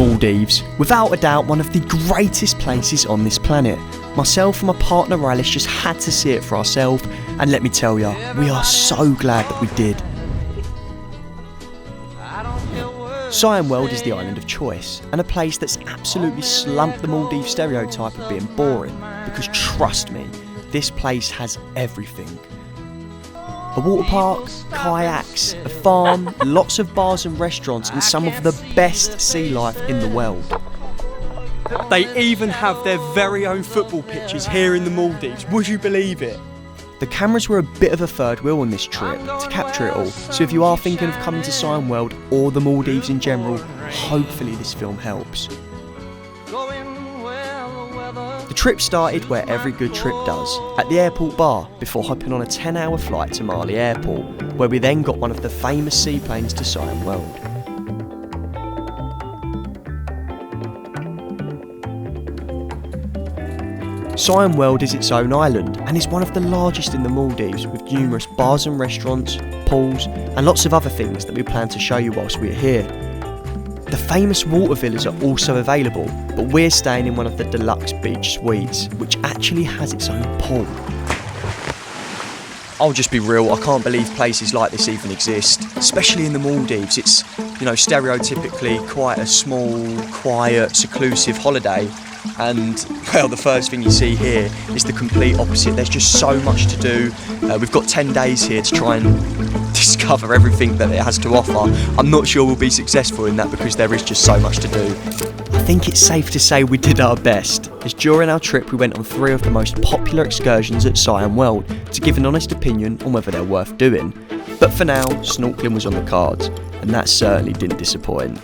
Maldives, without a doubt one of the greatest places on this planet. Myself and my partner Alice just had to see it for ourselves, and let me tell ya, we are so glad that we did. Siyam World is the island of choice, and a place that's absolutely slumped the Maldives stereotype of being boring, because trust me, this place has everything. A water park, kayaks, a farm, lots of bars and restaurants, and some of the best sea life in the world. They even have their very own football pitches here in the Maldives, would you believe it? The cameras were a bit of a third wheel on this trip to capture it all, so if you are thinking of coming to Siyam World or the Maldives in general, hopefully this film helps. The trip started where every good trip does, at the airport bar, before hopping on a 10-hour flight to Mali Airport, where we then got one of the famous seaplanes to Siyam World. Siyam World is its own island and is one of the largest in the Maldives, with numerous bars and restaurants, pools and lots of other things that we plan to show you whilst we are here. The famous water villas are also available, but we're staying in one of the deluxe beach suites, which actually has its own pool. I'll just be real, I can't believe places like this even exist, especially in the Maldives. It's, stereotypically quite a small, quiet, seclusive holiday. And, well, the first thing you see here is the complete opposite. There's just so much to do. We've got 10 days here to try and discover everything that it has to offer. I'm not sure we'll be successful in that because there is just so much to do. I think it's safe to say we did our best, as during our trip we went on 3 of the most popular excursions at Siyam World to give an honest opinion on whether they're worth doing. But for now, snorkeling was on the cards, and that certainly didn't disappoint.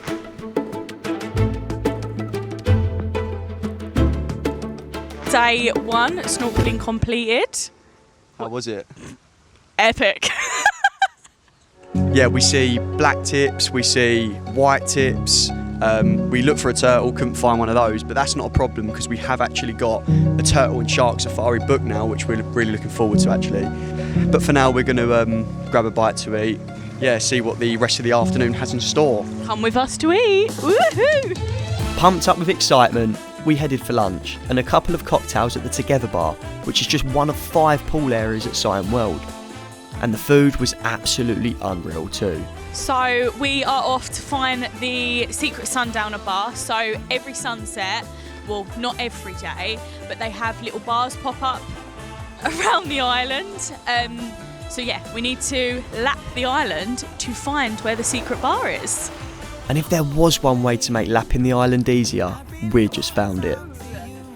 Day 1, snorkeling completed. How was it? Epic. Yeah, we see black tips, we see white tips. We looked for a turtle, couldn't find one of those, but that's not a problem because we have actually got a turtle and shark safari booked now, which we're really looking forward to actually. But for now, we're going to grab a bite to eat. Yeah, see what the rest of the afternoon has in store. Come with us to eat. Woohoo! Pumped up with excitement, we headed for lunch and a couple of cocktails at the Together Bar, which is just one of 5 pool areas at Siyam World. And the food was absolutely unreal too. So we are off to find the secret sundowner bar. So every sunset, well, not every day, but they have little bars pop up around the island. So yeah, we need to lap the island to find where the secret bar is. And if there was one way to make lapping the island easier, we just found it.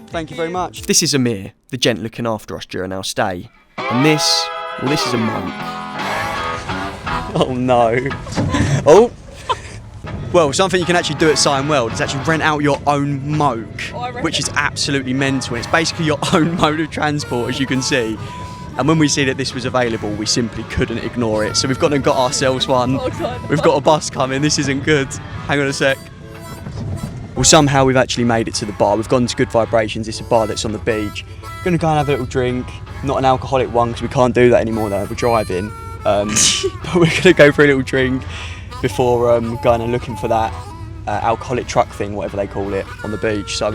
Thank you very much. This is Amir, the gent looking after us during our stay. And this is a monk. Oh no. Oh. Well, something you can actually do at Siyam World is actually rent out your own moke, which is absolutely mental. It's basically your own mode of transport, as you can see. And when we see that this was available, we simply couldn't ignore it. So we've gone and got ourselves one. Oh God. We've got a bus coming. This isn't good. Hang on a sec. Well, somehow we've actually made it to the bar. We've gone to Good Vibrations. It's a bar that's on the beach. Going to go and have a little drink. Not an alcoholic one because we can't do that anymore though. We're driving. But we're going to go for a little drink before going and looking for that alcoholic truck thing, whatever they call it, on the beach. So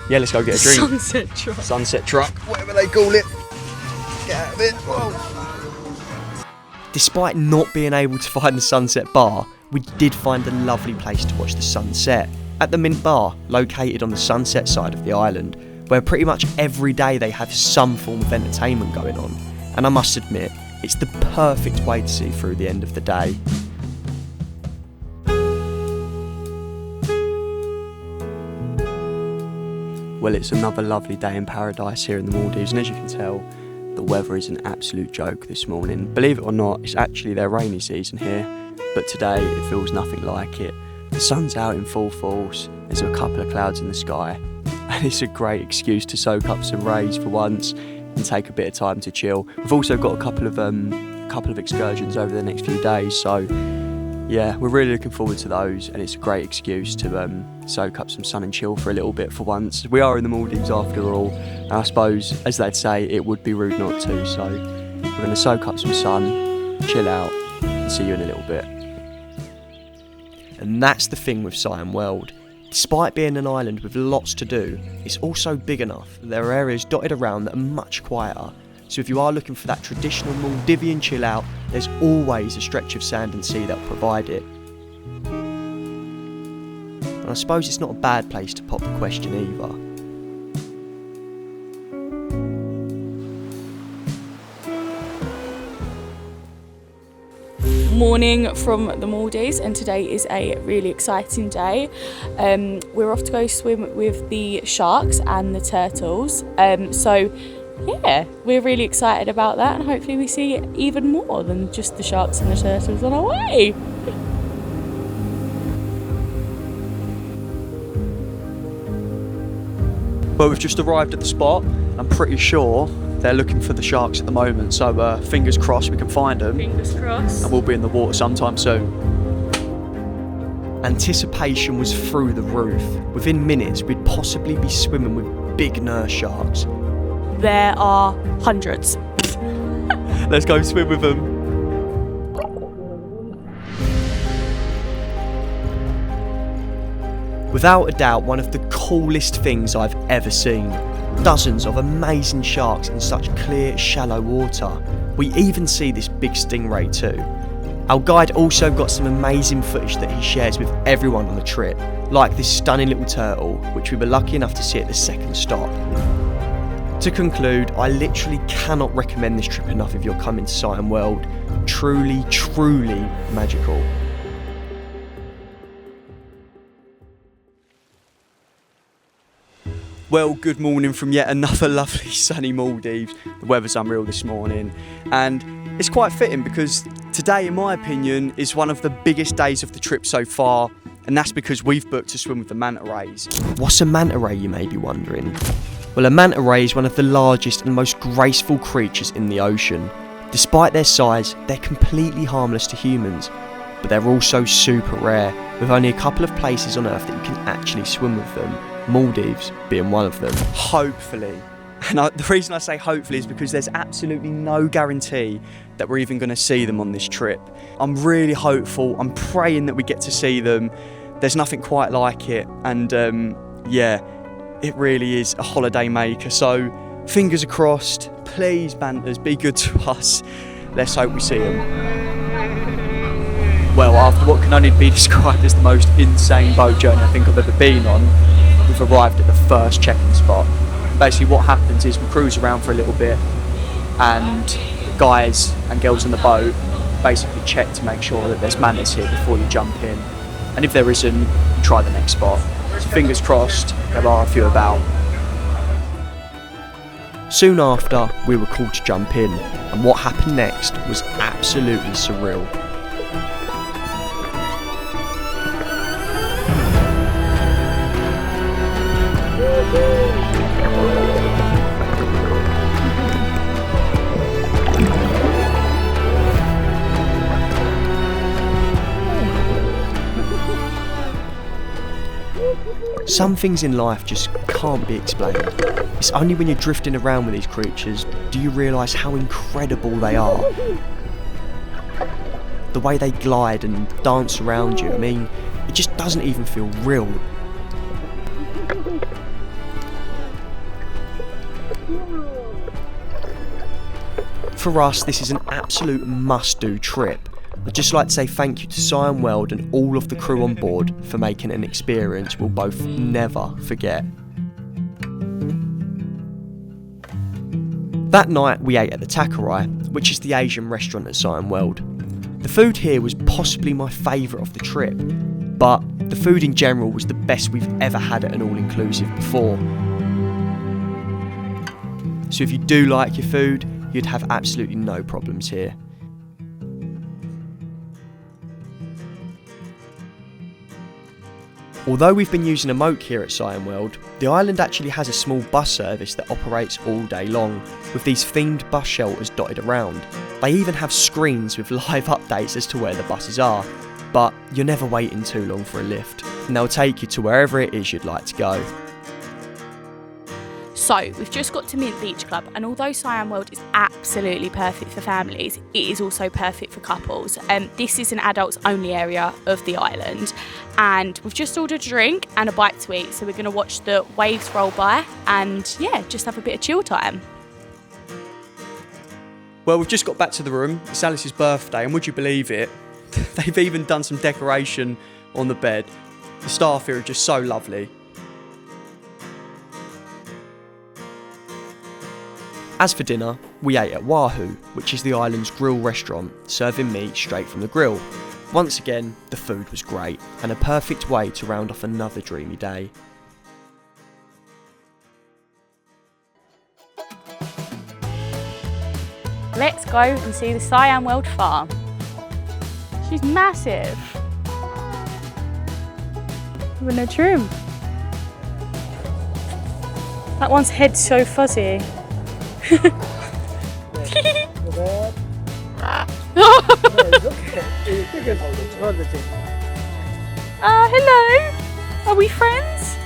yeah, let's go get a drink. Sunset truck. Sunset truck, whatever they call it. Get out of it. Whoa. Despite not being able to find the sunset bar, we did find a lovely place to watch the sunset at the Mint Bar, located on the sunset side of the island, where pretty much every day they have some form of entertainment going on. And I must admit, it's the perfect way to see through the end of the day. Well, it's another lovely day in paradise here in the Maldives, and as you can tell, the weather is an absolute joke this morning. Believe it or not, it's actually their rainy season here, but today it feels nothing like it. The sun's out in full force, there's a couple of clouds in the sky, and it's a great excuse to soak up some rays for once and take a bit of time to chill. We've also got a couple of excursions over the next few days, so yeah, we're really looking forward to those, and it's a great excuse to soak up some sun and chill for a little bit for once. We are in the Maldives after all, and I suppose, as they'd say, it would be rude not to, so we're going to soak up some sun, chill out, and see you in a little bit. And that's the thing with Siyam World. Despite being an island with lots to do, it's also big enough that there are areas dotted around that are much quieter. So if you are looking for that traditional Maldivian chill out, there's always a stretch of sand and sea that will provide it. And I suppose it's not a bad place to pop the question either. Morning from the Maldives, and today is a really exciting day. We're off to go swim with the sharks and the turtles, so yeah, we're really excited about that, and hopefully we see even more than just the sharks and the turtles on our way. Well, we've just arrived at the spot. I'm pretty sure they're looking for the sharks at the moment, so fingers crossed we can find them. Fingers crossed. And we'll be in the water sometime soon. Anticipation was through the roof. Within minutes, we'd possibly be swimming with big nurse sharks. There are hundreds. Let's go swim with them. Without a doubt, one of the coolest things I've ever seen. Dozens of amazing sharks in such clear, shallow water. We even see this big stingray too. Our guide also got some amazing footage that he shares with everyone on the trip, like this stunning little turtle, which we were lucky enough to see at the second stop. To conclude, I literally cannot recommend this trip enough if you're coming to Siyam World. Truly, truly magical. Well, good morning from yet another lovely sunny Maldives. The weather's unreal this morning, and it's quite fitting because today, in my opinion, is one of the biggest days of the trip so far, and that's because we've booked to swim with the manta rays. What's a manta ray, you may be wondering? Well, a manta ray is one of the largest and most graceful creatures in the ocean. Despite their size, they're completely harmless to humans, but they're also super rare, with only a couple of places on Earth that you can actually swim with them. Maldives being one of them. Hopefully. And the reason I say hopefully is because there's absolutely no guarantee that we're even going to see them on this trip. I'm really hopeful. I'm praying that we get to see them. There's nothing quite like it. And yeah, it really is a holiday maker. So fingers are crossed. Please, Bantas, be good to us. Let's hope we see them. Well, after what can only be described as the most insane boat journey I think I've ever been on, we've arrived at the first check-in spot. Basically what happens is we cruise around for a little bit, and guys and girls on the boat basically check to make sure that there's mantas here before you jump in. And if there isn't, you try the next spot. So fingers crossed, there are a few about. Soon after, we were called to jump in, and what happened next was absolutely surreal. Some things in life just can't be explained. It's only when you're drifting around with these creatures do you realise how incredible they are. The way they glide and dance around you, I mean, it just doesn't even feel real. For us, this is an absolute must-do trip. I'd just like to say thank you to Siyam World and all of the crew on board for making an experience we'll both never forget. That night we ate at the Turquoise, which is the Asian restaurant at Siyam World. The food here was possibly my favourite of the trip, but the food in general was the best we've ever had at an all-inclusive before. So if you do like your food, you'd have absolutely no problems here. Although we've been using a moke here at Siyam World, the island actually has a small bus service that operates all day long, with these themed bus shelters dotted around. They even have screens with live updates as to where the buses are, but you're never waiting too long for a lift, and they'll take you to wherever it is you'd like to go. So we've just got to Mint Beach Club, and although Siyam World is absolutely perfect for families, it is also perfect for couples. This is an adults only area of the island, and we've just ordered a drink and a bite to eat, so we're going to watch the waves roll by and yeah, just have a bit of chill time. Well, we've just got back to the room. It's Alice's birthday, and would you believe it? They've even done some decoration on the bed. The staff here are just so lovely. As for dinner, we ate at Wahoo, which is the island's grill restaurant, serving meat straight from the grill. Once again, the food was great, and a perfect way to round off another dreamy day. Let's go and see the Siyam World farm. She's massive. With no trim. That one's head's so fuzzy. Hello. Are we friends?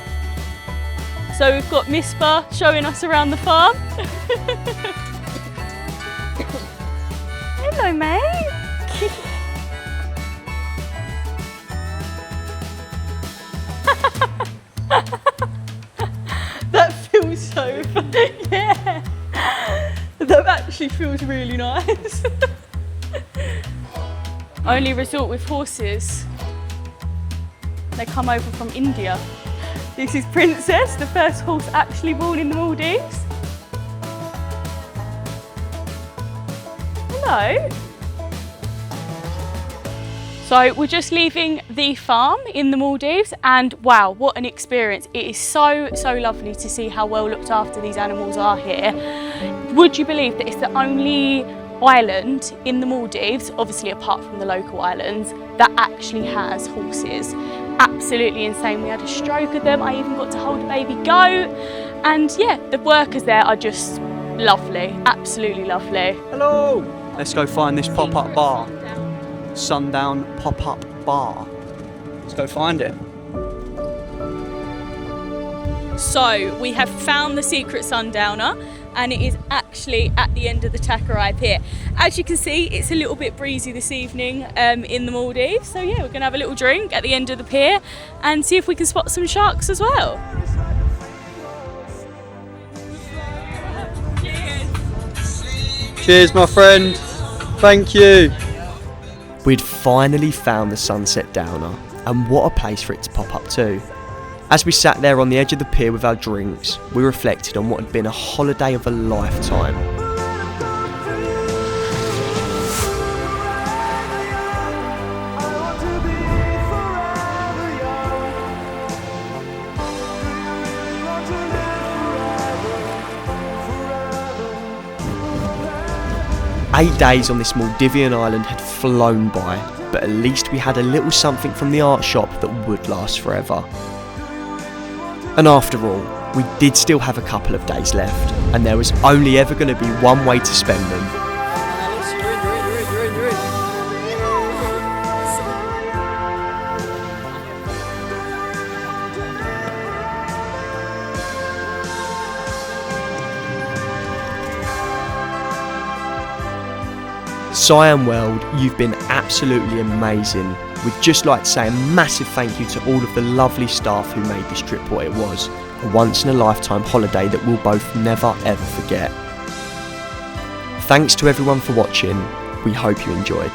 So we've got Misbah showing us around the farm. Hello, mate. That feels so funny. Yeah. That actually feels really nice. Only resort with horses. They come over from India. This is Princess, the first horse actually born in the Maldives. Hello. So we're just leaving the farm in the Maldives, and wow, what an experience. It is so lovely to see how well looked after these animals are here. Would you believe that it's the only island in the Maldives, obviously apart from the local islands, that actually has horses? Absolutely insane. We had a stroke of them. I even got to hold a baby goat, and yeah, the workers there are just lovely, absolutely lovely. Hello! Let's go find this pop-up bar. Sundown pop-up bar. Let's go find it. So we have found the secret sundowner, and it is actually at the end of the Turquoise pier. As you can see, it's a little bit breezy this evening in the Maldives. So yeah, we're gonna have a little drink at the end of the pier and see if we can spot some sharks as well. Cheers, my friend. Thank you. We'd finally found the sunset downer, and what a place for it to pop up to. As we sat there on the edge of the pier with our drinks, we reflected on what had been a holiday of a lifetime. 8 days on this Maldivian island had flown by, but at least we had a little something from the art shop that would last forever. And after all, we did still have a couple of days left, and there was only ever going to be one way to spend them. Siyam World, you've been absolutely amazing. We'd just like to say a massive thank you to all of the lovely staff who made this trip what it was. A once in a lifetime holiday that we'll both never ever forget. Thanks to everyone for watching. We hope you enjoyed.